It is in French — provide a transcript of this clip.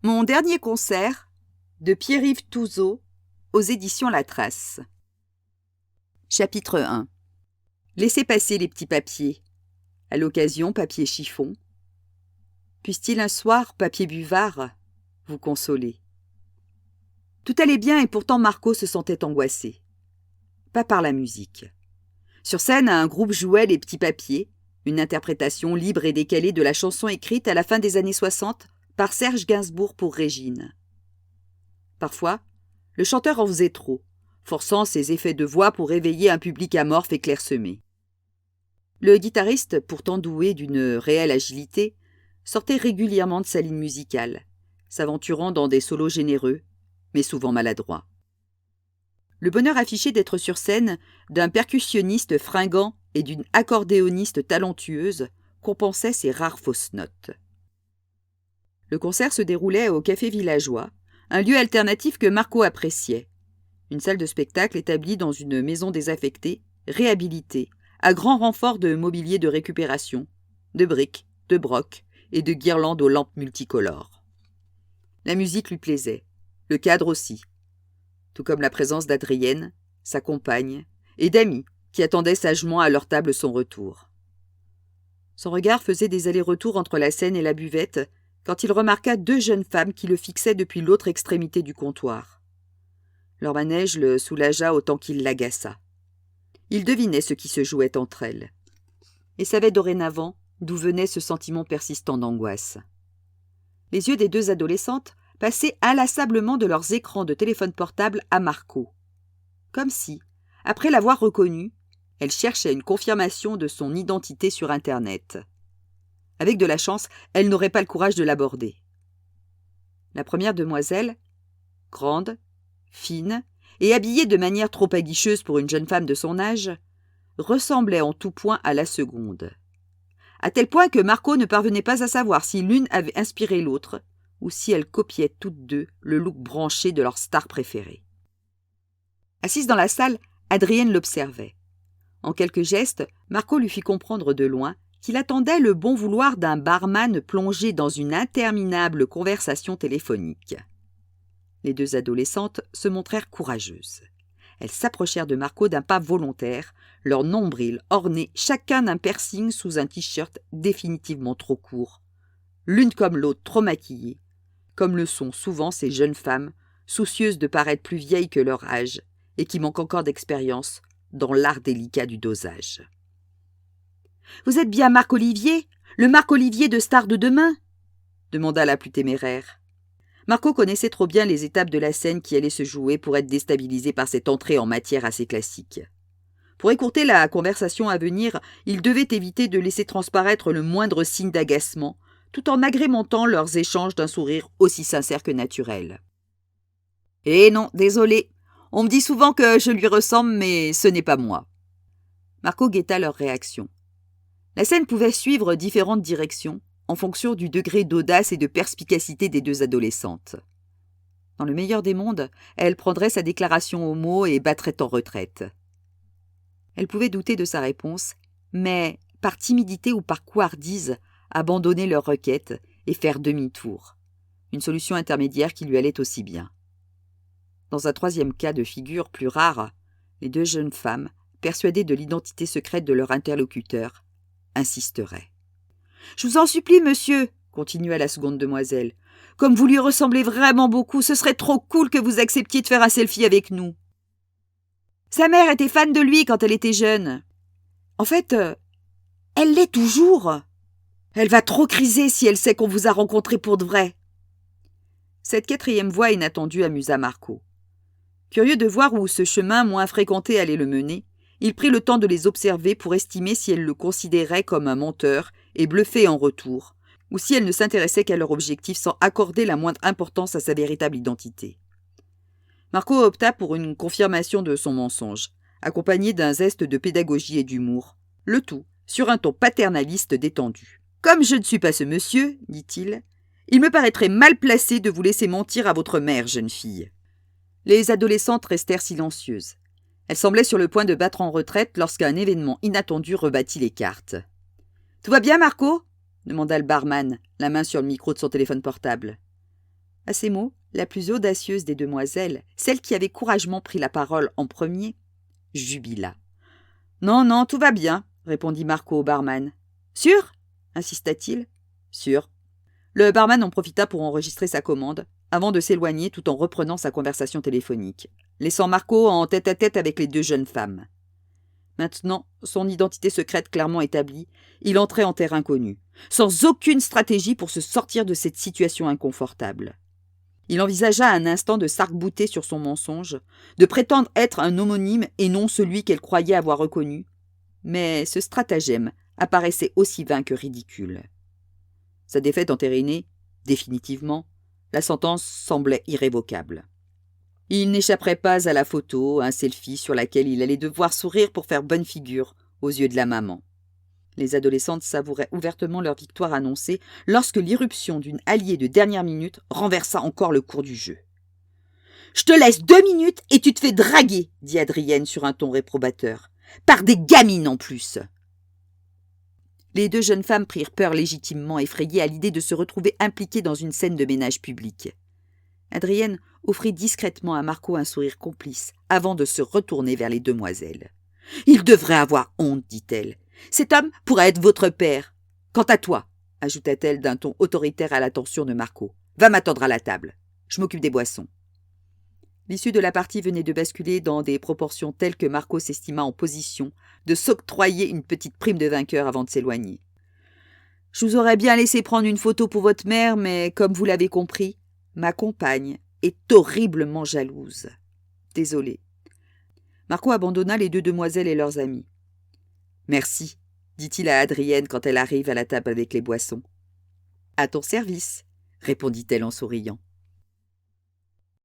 Mon dernier concert de Pierre-Yves Touzeau aux éditions La Trace. Chapitre 1. Laissez passer les petits papiers. À l'occasion, papier chiffon. Puisse-t-il un soir, papier buvard, vous consoler? Tout allait bien et pourtant Marco se sentait angoissé. Pas par la musique. Sur scène, un groupe jouait les petits papiers, une interprétation libre et décalée de la chanson écrite à la fin des années 60 par Serge Gainsbourg pour Régine. Parfois, le chanteur en faisait trop, forçant ses effets de voix pour réveiller un public amorphe et clairsemé. Le guitariste, pourtant doué d'une réelle agilité, sortait régulièrement de sa ligne musicale, s'aventurant dans des solos généreux, mais souvent maladroits. Le bonheur affiché d'être sur scène d'un percussionniste fringant et d'une accordéoniste talentueuse compensait ses rares fausses notes. Le concert se déroulait au Café Villageois, un lieu alternatif que Marco appréciait. Une salle de spectacle établie dans une maison désaffectée, réhabilitée, à grand renfort de mobilier de récupération, de briques, de brocs et de guirlandes aux lampes multicolores. La musique lui plaisait, le cadre aussi, tout comme la présence d'Adrienne, sa compagne, et d'amis qui attendaient sagement à leur table son retour. Son regard faisait des allers-retours entre la scène et la buvette quand il remarqua deux jeunes femmes qui le fixaient depuis l'autre extrémité du comptoir. Leur manège le soulagea autant qu'il l'agaça. Il devinait ce qui se jouait entre elles, et savait dorénavant d'où venait ce sentiment persistant d'angoisse. Les yeux des deux adolescentes passaient inlassablement de leurs écrans de téléphone portable à Marco, comme si, après l'avoir reconnu, elle cherchait une confirmation de son identité sur Internet. Avec de la chance, elle n'aurait pas le courage de l'aborder. La première demoiselle, grande, fine et habillée de manière trop aguicheuse pour une jeune femme de son âge, ressemblait en tout point à la seconde. À tel point que Marco ne parvenait pas à savoir si l'une avait inspiré l'autre ou si elles copiaient toutes deux le look branché de leur star préférée. Assise dans la salle, Adrienne l'observait. En quelques gestes, Marco lui fit comprendre de loin qu'il attendait le bon vouloir d'un barman plongé dans une interminable conversation téléphonique. Les deux adolescentes se montrèrent courageuses. Elles s'approchèrent de Marco d'un pas volontaire, leur nombril orné chacun d'un piercing sous un t-shirt définitivement trop court, l'une comme l'autre trop maquillées, comme le sont souvent ces jeunes femmes, soucieuses de paraître plus vieilles que leur âge et qui manquent encore d'expérience dans l'art délicat du dosage. « Vous êtes bien Marc-Olivier, le Marc-Olivier de Star de demain ?» demanda la plus téméraire. Marco connaissait trop bien les étapes de la scène qui allait se jouer pour être déstabilisé par cette entrée en matière assez classique. Pour écourter la conversation à venir, il devait éviter de laisser transparaître le moindre signe d'agacement, tout en agrémentant leurs échanges d'un sourire aussi sincère que naturel. « Eh non, désolé. On me dit souvent que je lui ressemble, mais ce n'est pas moi. » Marco guetta leur réaction. La scène pouvait suivre différentes directions, en fonction du degré d'audace et de perspicacité des deux adolescentes. Dans le meilleur des mondes, elle prendrait sa déclaration au mot et battrait en retraite. Elle pouvait douter de sa réponse, mais, par timidité ou par couardise, abandonner leur requête et faire demi-tour. Une solution intermédiaire qui lui allait aussi bien. Dans un troisième cas de figure plus rare, les deux jeunes femmes, persuadées de l'identité secrète de leur interlocuteur, insisteraient. « Je vous en supplie, monsieur, » continua la seconde demoiselle. « Comme vous lui ressemblez vraiment beaucoup, ce serait trop cool que vous acceptiez de faire un selfie avec nous. » Sa mère était fan de lui quand elle était jeune. En fait, elle l'est toujours. Elle va trop criser si elle sait qu'on vous a rencontré pour de vrai. Cette quatrième voix inattendue amusa Marco. Curieux de voir où ce chemin moins fréquenté allait le mener, il prit le temps de les observer pour estimer si elles le considéraient comme un menteur et bluffaient en retour, ou si elles ne s'intéressaient qu'à leur objectif sans accorder la moindre importance à sa véritable identité. Marco opta pour une confirmation de son mensonge, accompagné d'un zeste de pédagogie et d'humour, le tout sur un ton paternaliste détendu. « Comme je ne suis pas ce monsieur, dit-il, il me paraîtrait mal placé de vous laisser mentir à votre mère, jeune fille. » Les adolescentes restèrent silencieuses. Elles semblaient sur le point de battre en retraite lorsqu'un événement inattendu rebattit les cartes. « Tout va bien, Marco ?» demanda le barman, la main sur le micro de son téléphone portable. À ces mots, la plus audacieuse des demoiselles, celle qui avait courageusement pris la parole en premier, jubila. « Non, non, tout va bien, » répondit Marco au barman. « Sûr ?» insista-t-il. « Sûr. » Le barman en profita pour enregistrer sa commande, avant de s'éloigner tout en reprenant sa conversation téléphonique, laissant Marco en tête-à-tête avec les deux jeunes femmes. Maintenant, son identité secrète clairement établie, il entrait en terre inconnue, sans aucune stratégie pour se sortir de cette situation inconfortable. Il envisagea un instant de s'arc-bouter sur son mensonge, de prétendre être un homonyme et non celui qu'elle croyait avoir reconnu, mais ce stratagème apparaissait aussi vain que ridicule. Sa défaite entérinée, définitivement, la sentence semblait irrévocable. Il n'échapperait pas à la photo, un selfie sur laquelle il allait devoir sourire pour faire bonne figure aux yeux de la maman. Les adolescentes savouraient ouvertement leur victoire annoncée lorsque l'irruption d'une alliée de dernière minute renversa encore le cours du jeu. « Je te laisse 2 minutes et tu te fais draguer !» dit Adrienne sur un ton réprobateur. « Par des gamines en plus !» Les deux jeunes femmes prirent peur légitimement effrayées à l'idée de se retrouver impliquées dans une scène de ménage public. Adrienne offrit discrètement à Marco un sourire complice avant de se retourner vers les demoiselles. « Il devrait avoir honte, dit-elle. Cet homme pourrait être votre père. Quant à toi, ajouta-t-elle d'un ton autoritaire à l'attention de Marco, va m'attendre à la table. Je m'occupe des boissons. » L'issue de la partie venait de basculer dans des proportions telles que Marco s'estima en position de s'octroyer une petite prime de vainqueur avant de s'éloigner. « Je vous aurais bien laissé prendre une photo pour votre mère, mais comme vous l'avez compris, ma compagne est horriblement jalouse. Désolée. » Marco abandonna les deux demoiselles et leurs amis. « Merci, » dit-il à Adrienne quand elle arrive à la table avec les boissons. « À ton service, » répondit-elle en souriant.